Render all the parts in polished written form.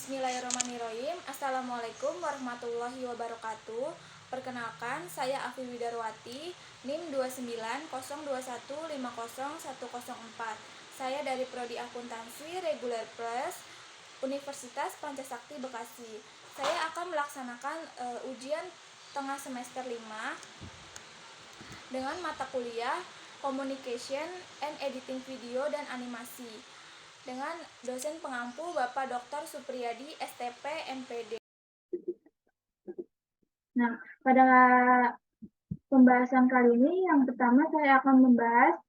Bismillahirrahmanirrahim. Assalamualaikum warahmatullahi wabarakatuh. Perkenalkan, saya Afi Widarwati, NIM 2902150104. Saya dari Prodi Akuntansi Reguler Plus, Universitas Pancasakti Bekasi. Saya akan melaksanakan ujian tengah semester 5 dengan mata kuliah Communication and Editing Video dan Animasi dengan dosen pengampu Bapak Dr. Supriyadi, STP, MPD. Nah, pada pembahasan kali ini yang pertama saya akan membahas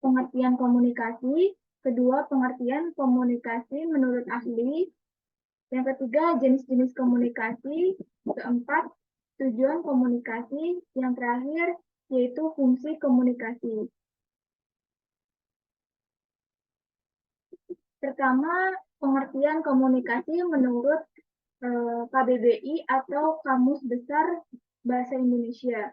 pengertian komunikasi, kedua pengertian komunikasi menurut ahli, yang ketiga jenis-jenis komunikasi, keempat tujuan komunikasi, yang terakhir yaitu fungsi komunikasi. Pertama, pengertian komunikasi menurut KBBI atau Kamus Besar Bahasa Indonesia.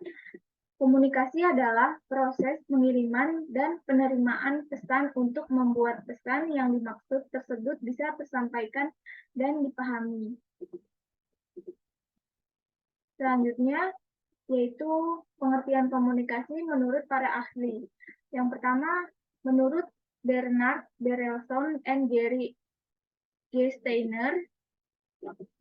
Komunikasi adalah proses pengiriman dan penerimaan pesan untuk membuat pesan yang dimaksud tersebut bisa tersampaikan dan dipahami. Selanjutnya, yaitu pengertian komunikasi menurut para ahli. Yang pertama, menurut Bernard Berelson and Gary G. Steiner,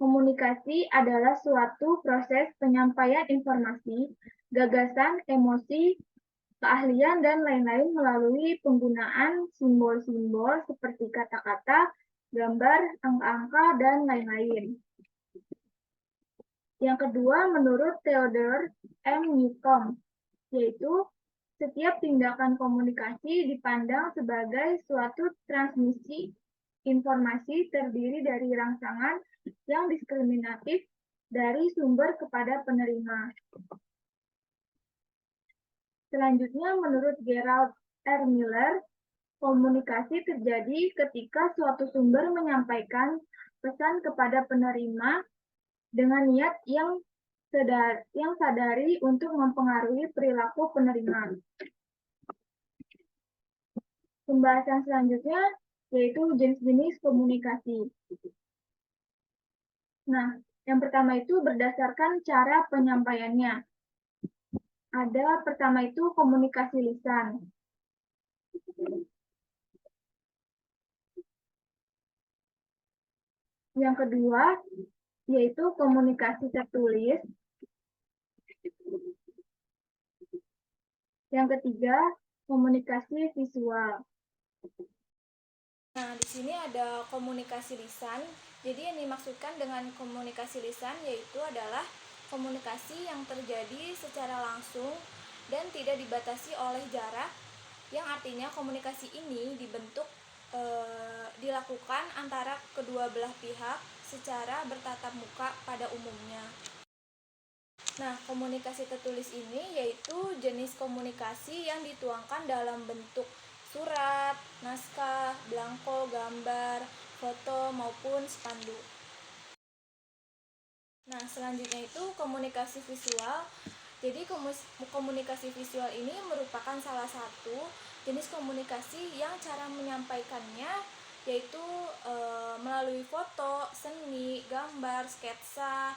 komunikasi adalah suatu proses penyampaian informasi, gagasan, emosi, keahlian, dan lain-lain melalui penggunaan simbol-simbol seperti kata-kata, gambar, angka-angka, dan lain-lain. Yang kedua, menurut Theodore M. Newcomb, yaitu setiap tindakan komunikasi dipandang sebagai suatu transmisi informasi terdiri dari rangsangan yang diskriminatif dari sumber kepada penerima. Selanjutnya, menurut Gerald R. Miller, komunikasi terjadi ketika suatu sumber menyampaikan pesan kepada penerima dengan niat yang sadari untuk mempengaruhi perilaku penerima. Pembahasan selanjutnya yaitu jenis-jenis komunikasi. Nah, yang pertama itu berdasarkan cara penyampaiannya. Ada pertama itu komunikasi lisan. Yang kedua yaitu komunikasi tertulis. Yang ketiga, komunikasi visual. Nah, di sini ada komunikasi lisan. Jadi yang dimaksudkan dengan komunikasi lisan yaitu adalah komunikasi yang terjadi secara langsung dan tidak dibatasi oleh jarak, yang artinya komunikasi ini dilakukan antara kedua belah pihak secara bertatap muka pada umumnya. Nah, komunikasi tertulis ini yaitu jenis komunikasi yang dituangkan dalam bentuk surat, naskah, belangko, gambar, foto, maupun spanduk. Nah, selanjutnya itu komunikasi visual. Jadi komunikasi visual ini merupakan salah satu jenis komunikasi yang cara menyampaikannya yaitu melalui foto, seni, gambar, sketsa,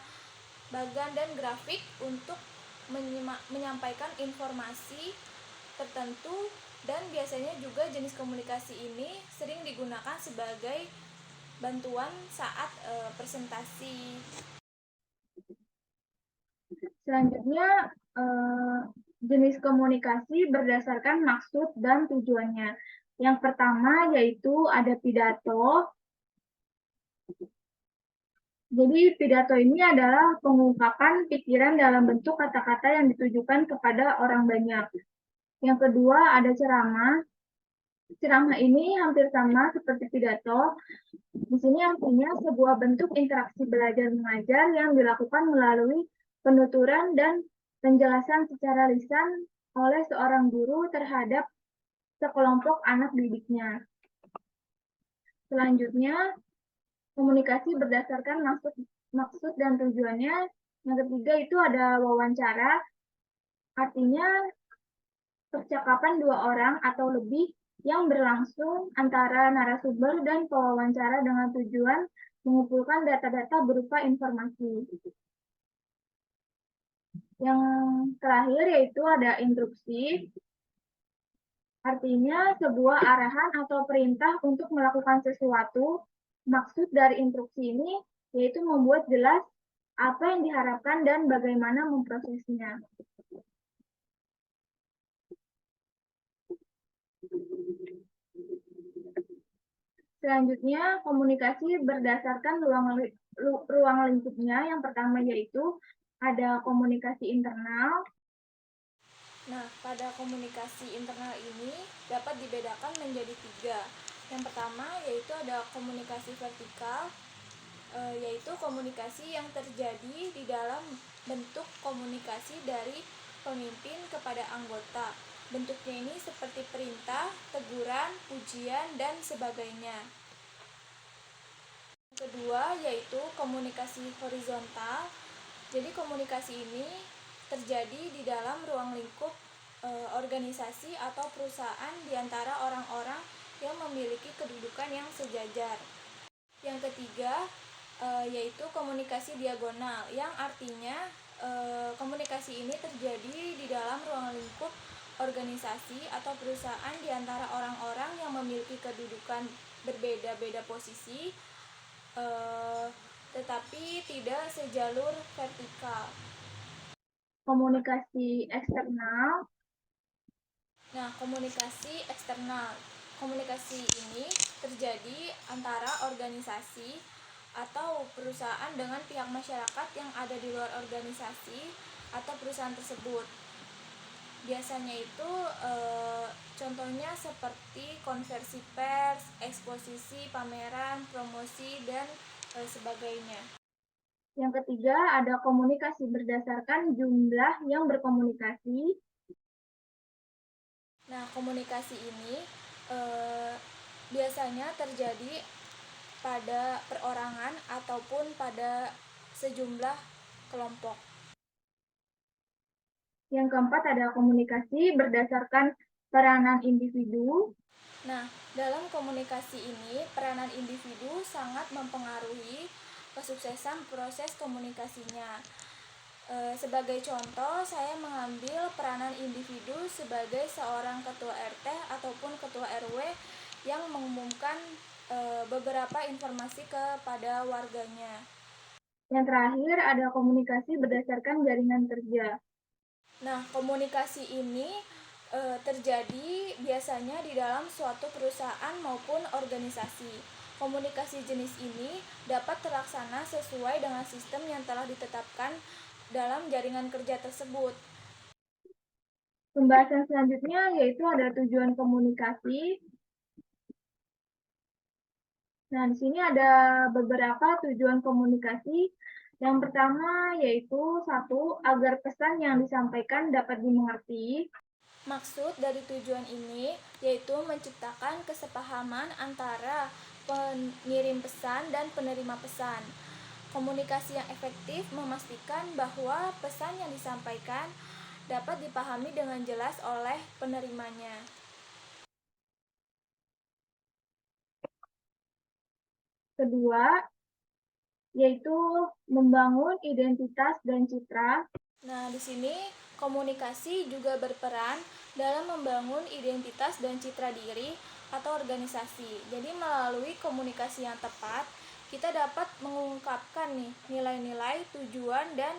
bagan, dan grafik untuk menyampaikan informasi tertentu, dan biasanya juga jenis komunikasi ini sering digunakan sebagai bantuan saat presentasi. Selanjutnya, jenis komunikasi berdasarkan maksud dan tujuannya. Yang pertama yaitu ada pidato. Jadi pidato ini adalah pengungkapan pikiran dalam bentuk kata-kata yang ditujukan kepada orang banyak. Yang kedua ada ceramah. Ceramah ini hampir sama seperti pidato. Di sini artinya sebuah bentuk interaksi belajar mengajar yang dilakukan melalui penuturan dan penjelasan secara lisan oleh seorang guru terhadap sekelompok anak didiknya. Selanjutnya, komunikasi berdasarkan maksud dan tujuannya. Yang ketiga itu ada wawancara, artinya percakapan dua orang atau lebih yang berlangsung antara narasumber dan pewawancara dengan tujuan mengumpulkan data-data berupa informasi. Yang terakhir yaitu ada instruksi, artinya sebuah arahan atau perintah untuk melakukan sesuatu. Maksud dari instruksi ini yaitu membuat jelas apa yang diharapkan dan bagaimana memprosesnya. Selanjutnya, komunikasi berdasarkan ruang lingkupnya. Yang pertama yaitu ada komunikasi internal. Nah, pada komunikasi internal ini dapat dibedakan menjadi 3. Yang pertama yaitu ada komunikasi vertikal, yaitu komunikasi yang terjadi di dalam bentuk komunikasi dari pemimpin kepada anggota. Bentuknya ini seperti perintah, teguran, pujian, dan sebagainya. Yang kedua yaitu komunikasi horizontal. Jadi komunikasi ini terjadi di dalam ruang lingkup organisasi atau perusahaan di antara orang-orang yang memiliki kedudukan yang sejajar. Yang ketiga yaitu komunikasi diagonal, yang artinya komunikasi ini terjadi di dalam ruang lingkup organisasi atau perusahaan di antara orang-orang yang memiliki kedudukan berbeda-beda posisi, tetapi tidak sejalur vertikal. Komunikasi eksternal. Nah, komunikasi eksternal. Komunikasi ini terjadi antara organisasi atau perusahaan dengan pihak masyarakat yang ada di luar organisasi atau perusahaan tersebut. Biasanya itu contohnya seperti konversi pers, eksposisi, pameran, promosi, dan sebagainya. Yang ketiga ada komunikasi berdasarkan jumlah yang berkomunikasi. Nah, komunikasi ini biasanya terjadi pada perorangan ataupun pada sejumlah kelompok. Yang keempat ada komunikasi berdasarkan peranan individu. Nah, dalam komunikasi ini, peranan individu sangat mempengaruhi kesuksesan proses komunikasinya. Sebagai contoh, saya mengambil peranan individu sebagai seorang ketua RT ataupun ketua RW yang mengumumkan beberapa informasi kepada warganya. Yang terakhir ada komunikasi berdasarkan jaringan kerja. Nah, komunikasi ini terjadi biasanya di dalam suatu perusahaan maupun organisasi. Komunikasi jenis ini dapat terlaksana sesuai dengan sistem yang telah ditetapkan dalam jaringan kerja tersebut. Pembahasan selanjutnya yaitu ada tujuan komunikasi. Nah, di sini ada beberapa tujuan komunikasi. Yang pertama yaitu 1, agar pesan yang disampaikan dapat dimengerti. Maksud dari tujuan ini yaitu menciptakan kesepahaman antara pengirim pesan dan penerima pesan. Komunikasi yang efektif memastikan bahwa pesan yang disampaikan dapat dipahami dengan jelas oleh penerimanya. Kedua, yaitu membangun identitas dan citra. Nah, di sini komunikasi juga berperan dalam membangun identitas dan citra diri atau organisasi. Jadi melalui komunikasi yang tepat, kita dapat mengungkapkan nih nilai-nilai, tujuan, dan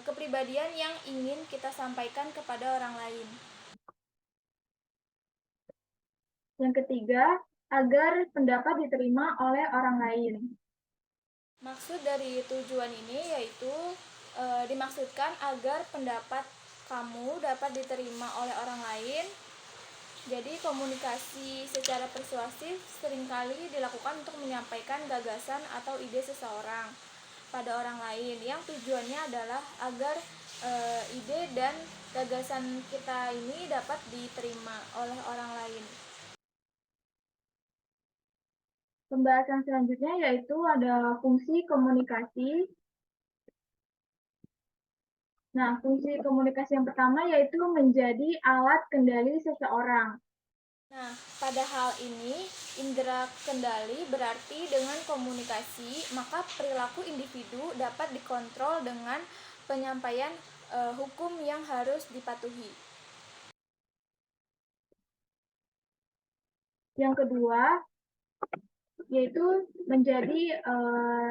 kepribadian yang ingin kita sampaikan kepada orang lain. Yang ketiga, agar pendapat diterima oleh orang lain. Maksud dari tujuan ini yaitu dimaksudkan agar pendapat kamu dapat diterima oleh orang lain. Jadi komunikasi secara persuasif seringkali dilakukan untuk menyampaikan gagasan atau ide seseorang pada orang lain yang tujuannya adalah agar ide dan gagasan kita ini dapat diterima oleh orang lain. Pembahasan selanjutnya yaitu ada fungsi komunikasi. Nah, fungsi komunikasi yang pertama yaitu menjadi alat kendali seseorang. Nah, pada hal ini, indera kendali berarti dengan komunikasi, maka perilaku individu dapat dikontrol dengan penyampaian hukum yang harus dipatuhi. Yang kedua, yaitu menjadi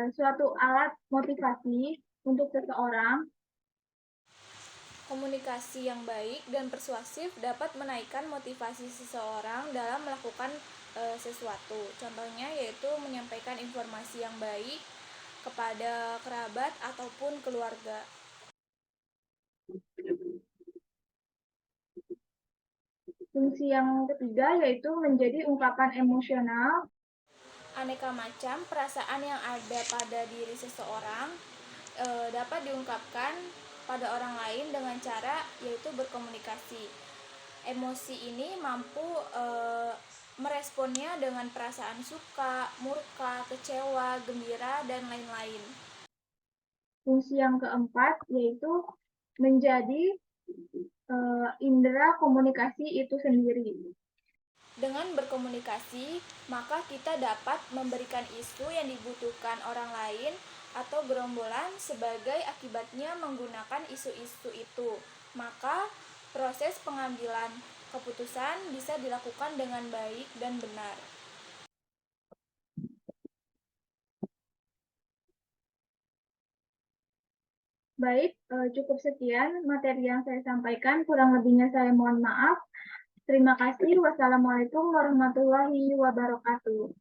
suatu alat motivasi untuk seseorang. Komunikasi yang baik dan persuasif dapat menaikkan motivasi seseorang dalam melakukan sesuatu. Contohnya yaitu menyampaikan informasi yang baik kepada kerabat ataupun keluarga. Fungsi yang ketiga yaitu menjadi ungkapan emosional. Aneka macam perasaan yang ada pada diri seseorang dapat diungkapkan pada orang lain dengan cara yaitu berkomunikasi. Emosi ini mampu meresponnya dengan perasaan suka, murka, kecewa, gembira, dan lain-lain. Fungsi yang keempat yaitu menjadi indera komunikasi itu sendiri. Dengan berkomunikasi, maka kita dapat memberikan isu yang dibutuhkan orang lain atau gerombolan sebagai akibatnya menggunakan isu-isu itu. Maka proses pengambilan keputusan bisa dilakukan dengan baik dan benar. Baik, cukup sekian materi yang saya sampaikan. Kurang lebihnya saya mohon maaf. Terima kasih. Wassalamualaikum warahmatullahi wabarakatuh.